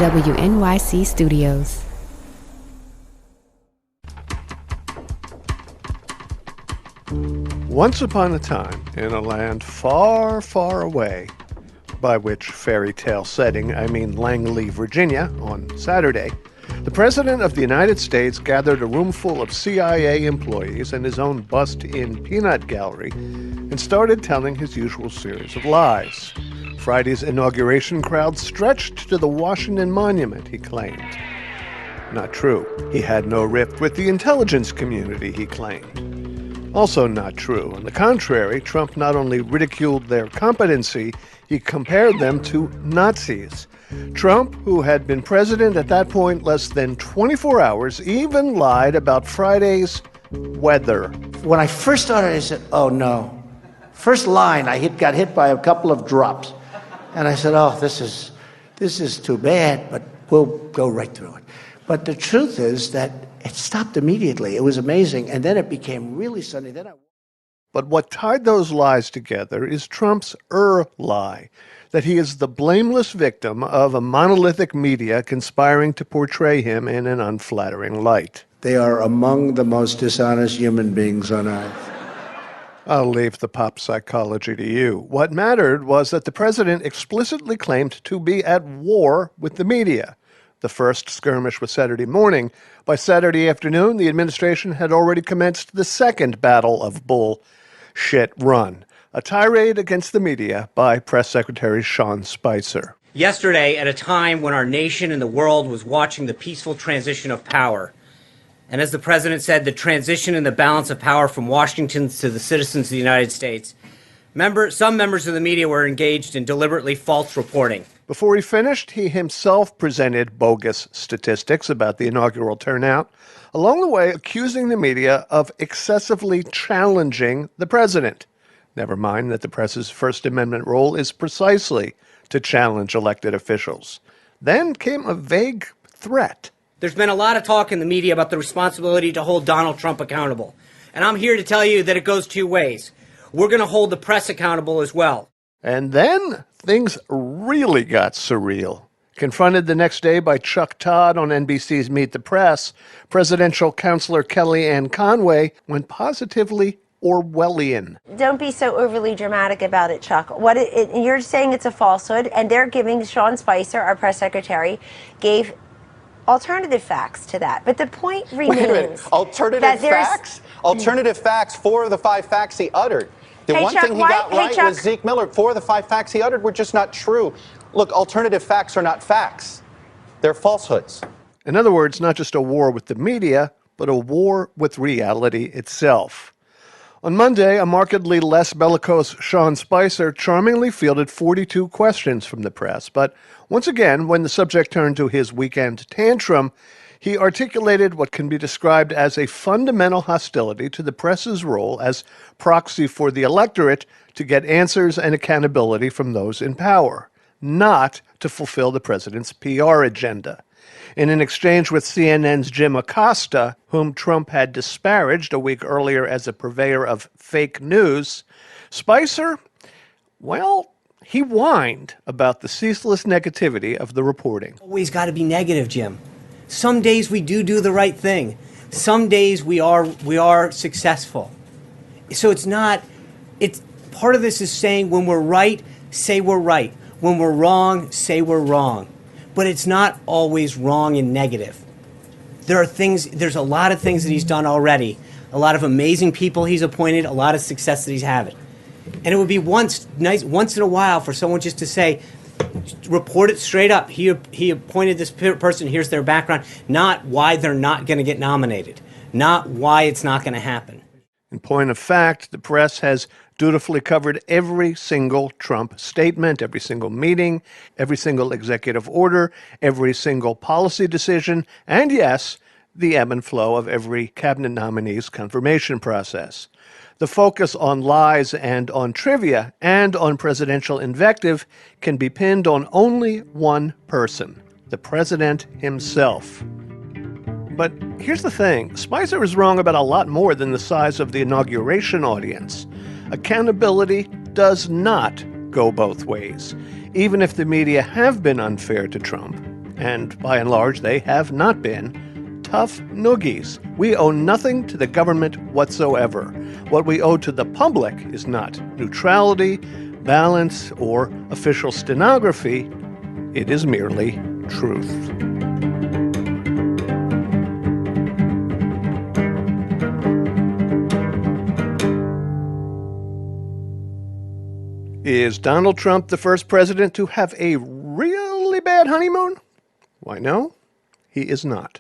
WNYC Studios. Once upon a time, in a land far, far away, by which fairy tale setting I mean Langley, Virginia, on Saturday, the President of the United States gathered a room full of CIA employees and his own bust-in peanut gallery and started telling his usual series of lies. Friday's inauguration crowd stretched to the Washington Monument, he claimed. Not true. He had no rift with the intelligence community, he claimed. Also not true. On the contrary, Trump not only ridiculed their competency, he compared them to Nazis. Trump, who had been president at that point less than 24 hours, even lied about Friday's weather. When I first started, I said, oh no. First line, I got hit by a couple of drops. And I said, oh, this is too bad, but we'll go right through it. But the truth is that it stopped immediately. It was amazing. And then it became really sunny. But what tied those lies together is Trump's lie, that he is the blameless victim of a monolithic media conspiring to portray him in an unflattering light. They are among the most dishonest human beings on earth. I'll leave the pop psychology to you. What mattered was that the president explicitly claimed to be at war with the media. The first skirmish was Saturday morning. By Saturday afternoon, the administration had already commenced the second battle of bullshit run, a tirade against the media by Press Secretary Sean Spicer. Yesterday, at a time when our nation and the world was watching the peaceful transition of power, and as the president said, the transition and the balance of power from Washington to the citizens of the United States, some members of the media were engaged in deliberately false reporting. Before he finished, he himself presented bogus statistics about the inaugural turnout, along the way accusing the media of excessively challenging the president. Never mind that the press's First Amendment role is precisely to challenge elected officials. Then came a vague threat. There's been a lot of talk in the media about the responsibility to hold Donald Trump accountable. And I'm here to tell you that it goes two ways. We're going to hold the press accountable as well. And then things really got surreal. Confronted the next day by Chuck Todd on NBC's Meet the Press, presidential counselor Kellyanne Conway went positively Orwellian. Don't be so overly dramatic about it, Chuck. You're saying it's a falsehood, and they're giving Sean Spicer, our press secretary, gave alternative facts to that. But the point remains. Wait a minute. Alternative facts? Alternative facts for the 5 facts he uttered. The one thing he got right was Zeke Miller. 4 of the 5 facts he uttered were just not true. Look, alternative facts are not facts. They're falsehoods. In other words, not just a war with the media, but a war with reality itself. On Monday, a markedly less bellicose Sean Spicer charmingly fielded 42 questions from the press. But once again, when the subject turned to his weekend tantrum, he articulated what can be described as a fundamental hostility to the press's role as proxy for the electorate to get answers and accountability from those in power, not to fulfill the president's PR agenda. In an exchange with CNN's Jim Acosta, whom Trump had disparaged a week earlier as a purveyor of fake news, Spicer, he whined about the ceaseless negativity of the reporting. Always got to be negative, Jim. Some days we do the right thing. Some days we are successful. So it's part of this is saying when we're right, say we're right. When we're wrong, say we're wrong. But it's not always wrong and negative. There's a lot of things that he's done already. A lot of amazing people he's appointed, a lot of success that he's having. And it would be once in a while for someone just to say, report it straight up. He appointed this person, here's their background, not why they're not going to get nominated, not why it's not going to happen. In point of fact, the press has dutifully covered every single Trump statement, every single meeting, every single executive order, every single policy decision, and yes, the ebb and flow of every cabinet nominee's confirmation process. The focus on lies and on trivia and on presidential invective can be pinned on only one person, the president himself. But here's the thing. Spicer is wrong about a lot more than the size of the inauguration audience. Accountability does not go both ways, even if the media have been unfair to Trump. And by and large, they have not been tough noogies. We owe nothing to the government whatsoever. What we owe to the public is not neutrality, balance, or official stenography. It is merely truth. Is Donald Trump the first president to have a really bad honeymoon? Why, no, he is not.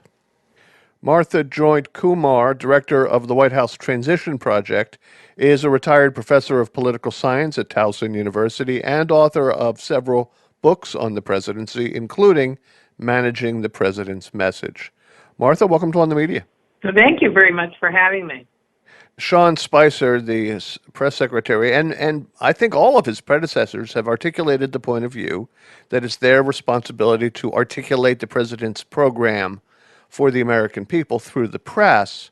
Martha Joynt Kumar, director of the White House Transition Project, is a retired professor of political science at Towson University and author of several books on the presidency, including Managing the President's Message. Martha, welcome to On the Media. So thank you very much for having me. Sean Spicer, the press secretary, and I think all of his predecessors have articulated the point of view that it's their responsibility to articulate the president's program for the American people through the press.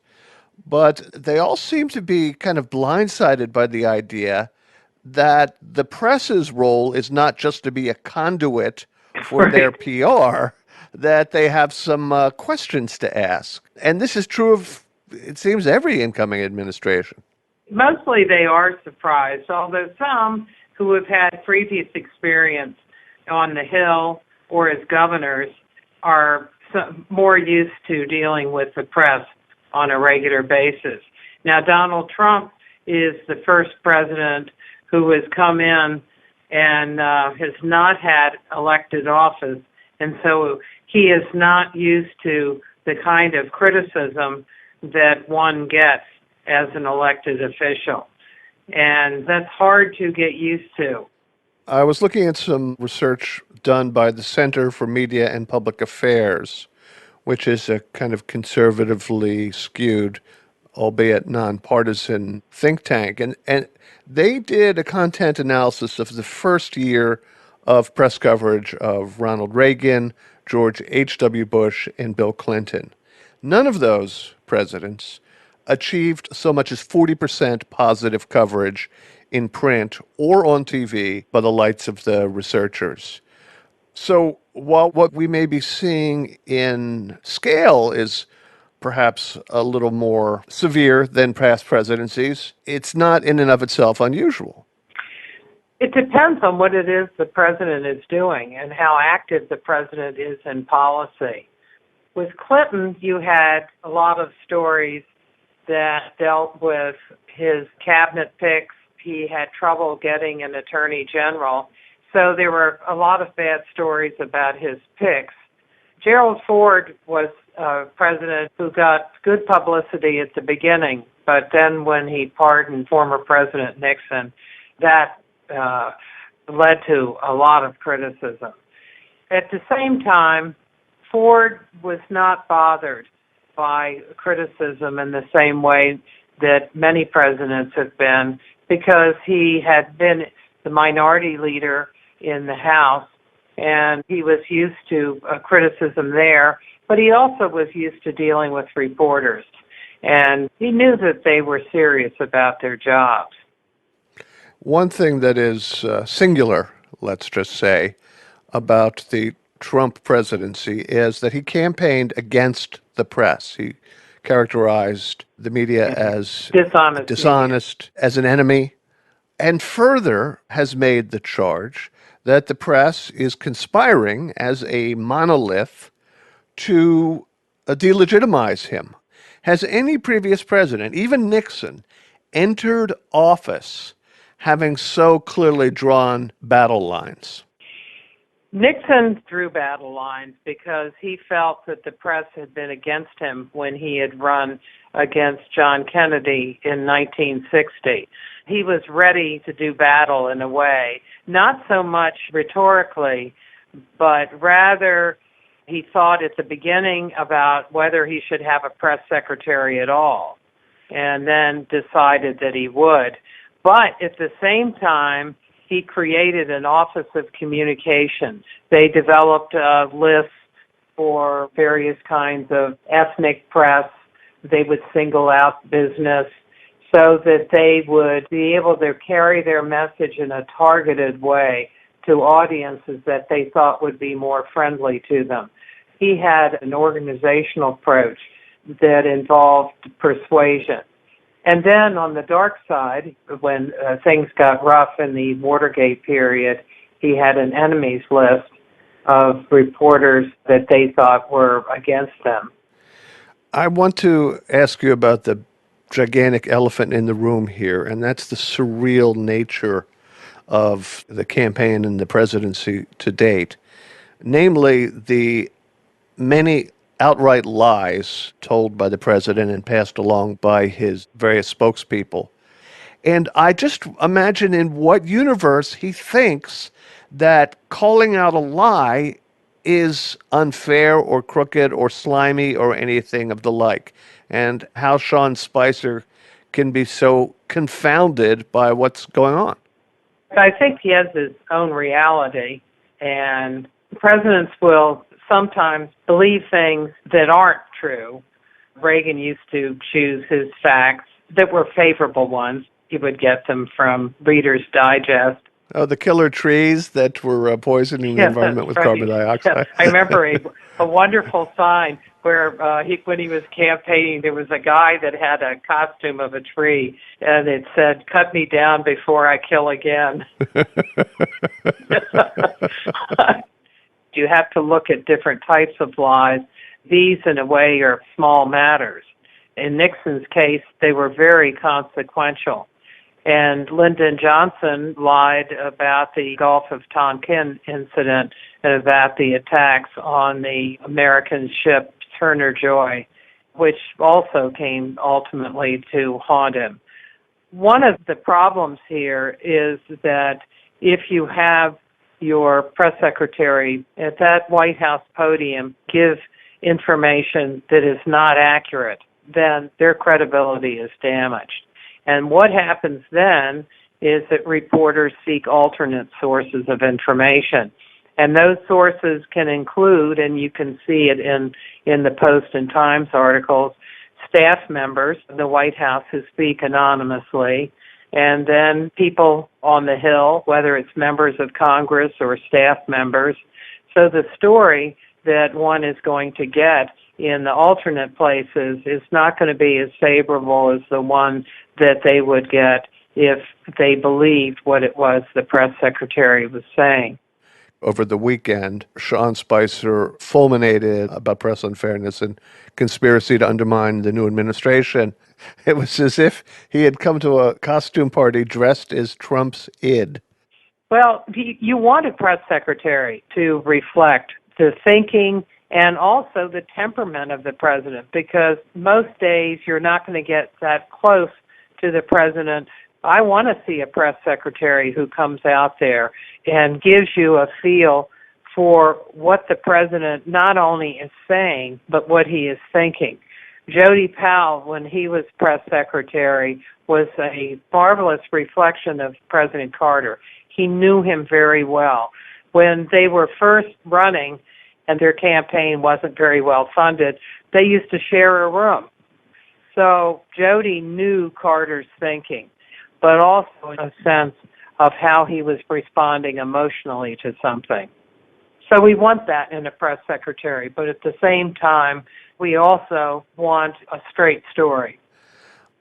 But they all seem to be kind of blindsided by the idea that the press's role is not just to be a conduit for their PR, that they have some questions to ask. And this is true of, it seems, every incoming administration. Mostly they are surprised, although some who have had previous experience on the Hill or as governors are more used to dealing with the press on a regular basis. Now, Donald Trump is the first president who has come in and has not had elected office, and so he is not used to the kind of criticism that one gets as an elected official. And that's hard to get used to. I was looking at some research done by the Center for Media and Public Affairs, which is a kind of conservatively skewed, albeit nonpartisan think tank. And they did a content analysis of the first year of press coverage of Ronald Reagan, George H.W. Bush, and Bill Clinton. None of those presidents achieved so much as 40% positive coverage in print or on TV by the lights of the researchers. So while what we may be seeing in scale is perhaps a little more severe than past presidencies, it's not in and of itself unusual. It depends on what it is the president is doing and how active the president is in policy. With Clinton, you had a lot of stories that dealt with his cabinet picks. He had trouble getting an attorney general. So there were a lot of bad stories about his picks. Gerald Ford was a president who got good publicity at the beginning, but then when he pardoned former President Nixon, that led to a lot of criticism. At the same time, Ford was not bothered by criticism in the same way that many presidents have been, because he had been the minority leader in the House, and he was used to criticism there, but he also was used to dealing with reporters, and he knew that they were serious about their jobs. One thing that is singular, let's just say, about the Trump presidency is that he campaigned against the press. He characterized the media as dishonest, as an enemy, and further has made the charge that the press is conspiring as a monolith to delegitimize him. Has any previous president, even Nixon, entered office having so clearly drawn battle lines? Nixon drew battle lines because he felt that the press had been against him when he had run against John Kennedy in 1960. He was ready to do battle in a way, not so much rhetorically, but rather he thought at the beginning about whether he should have a press secretary at all, and then decided that he would. But at the same time, he created an Office of Communications. They developed lists for various kinds of ethnic press. They would single out business so that they would be able to carry their message in a targeted way to audiences that they thought would be more friendly to them. He had an organizational approach that involved persuasion. And then on the dark side, when things got rough in the Watergate period, he had an enemies list of reporters that they thought were against them. I want to ask you about the gigantic elephant in the room here, and that's the surreal nature of the campaign and the presidency to date, namely the many outright lies told by the president and passed along by his various spokespeople. And I just imagine in what universe he thinks that calling out a lie is unfair or crooked or slimy or anything of the like, and how Sean Spicer can be so confounded by what's going on. I think he has his own reality, and presidents will sometimes believe things that aren't true. Reagan used to choose his facts that were favorable ones. He would get them from Reader's Digest. Oh, the killer trees that were poisoning the environment with carbon dioxide. Yeah. I remember a wonderful sign where when he was campaigning, there was a guy that had a costume of a tree, and it said, "Cut me down before I kill again." You have to look at different types of lies. These, in a way, are small matters. In Nixon's case, they were very consequential. And Lyndon Johnson lied about the Gulf of Tonkin incident and about the attacks on the American ship Turner Joy, which also came ultimately to haunt him. One of the problems here is that if you have your press secretary at that White House podium give information that is not accurate, then their credibility is damaged. And what happens then is that reporters seek alternate sources of information. And those sources can include, and you can see it in the Post and Times articles, staff members of the White House who speak anonymously, and then people on the Hill, whether it's members of Congress or staff members. So the story that one is going to get in the alternate places is not going to be as favorable as the one that they would get if they believed what it was the press secretary was saying. Over the weekend, Sean Spicer fulminated about press unfairness and conspiracy to undermine the new administration. It was as if he had come to a costume party dressed as Trump's id. Well, you want a press secretary to reflect the thinking and also the temperament of the president, because most days you're not going to get that close to the president. I want to see a press secretary who comes out there and gives you a feel for what the president not only is saying, but what he is thinking. Jody Powell, when he was press secretary, was a marvelous reflection of President Carter. He knew him very well. When they were first running and their campaign wasn't very well funded, they used to share a room. So Jody knew Carter's thinking, but also a sense of how he was responding emotionally to something. So we want that in a press secretary, but at the same time, we also want a straight story.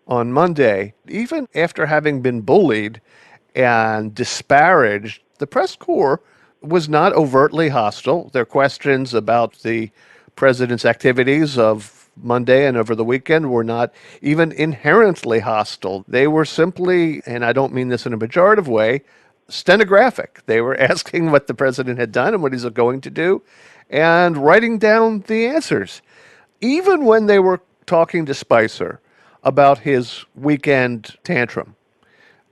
On Monday, even after having been bullied and disparaged, the press corps was not overtly hostile. Their questions about the president's activities of Monday and over the weekend were not even inherently hostile. They were simply, and I don't mean this in a pejorative way, stenographic. They were asking what the president had done and what he's going to do and writing down the answers. Even when they were talking to Spicer about his weekend tantrum,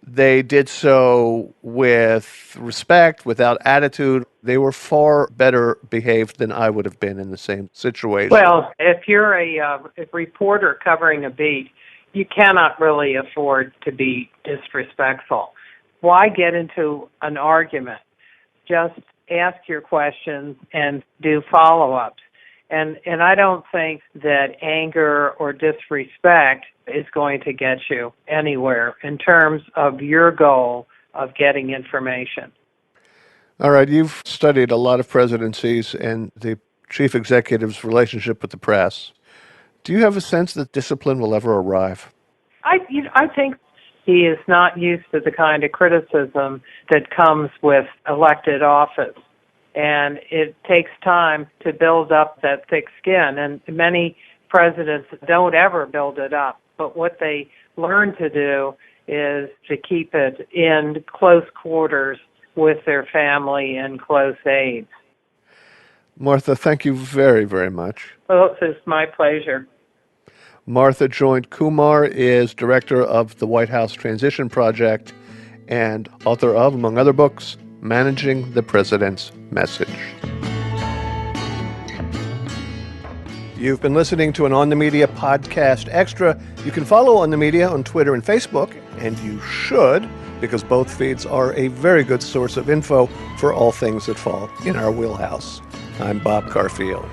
they did so with respect, without attitude. They were far better behaved than I would have been in the same situation. Well, if you're a reporter covering a beat, you cannot really afford to be disrespectful. Why get into an argument? Just ask your questions and do follow-ups. And I don't think that anger or disrespect is going to get you anywhere in terms of your goal of getting information. All right, you've studied a lot of presidencies and the chief executive's relationship with the press. Do you have a sense that discipline will ever arrive? I think he is not used to the kind of criticism that comes with elected office. And it takes time to build up that thick skin. And many presidents don't ever build it up. But what they learn to do is to keep it in close quarters with their family and close aides. Martha, thank you very, very much. Well, it's my pleasure. Martha Joynt Kumar is director of the White House Transition Project and author of, among other books, Managing the President's Message. You've been listening to an On the Media podcast extra. You can follow On the Media on Twitter and Facebook, and you should, because both feeds are a very good source of info for all things that fall in our wheelhouse. I'm Bob Garfield.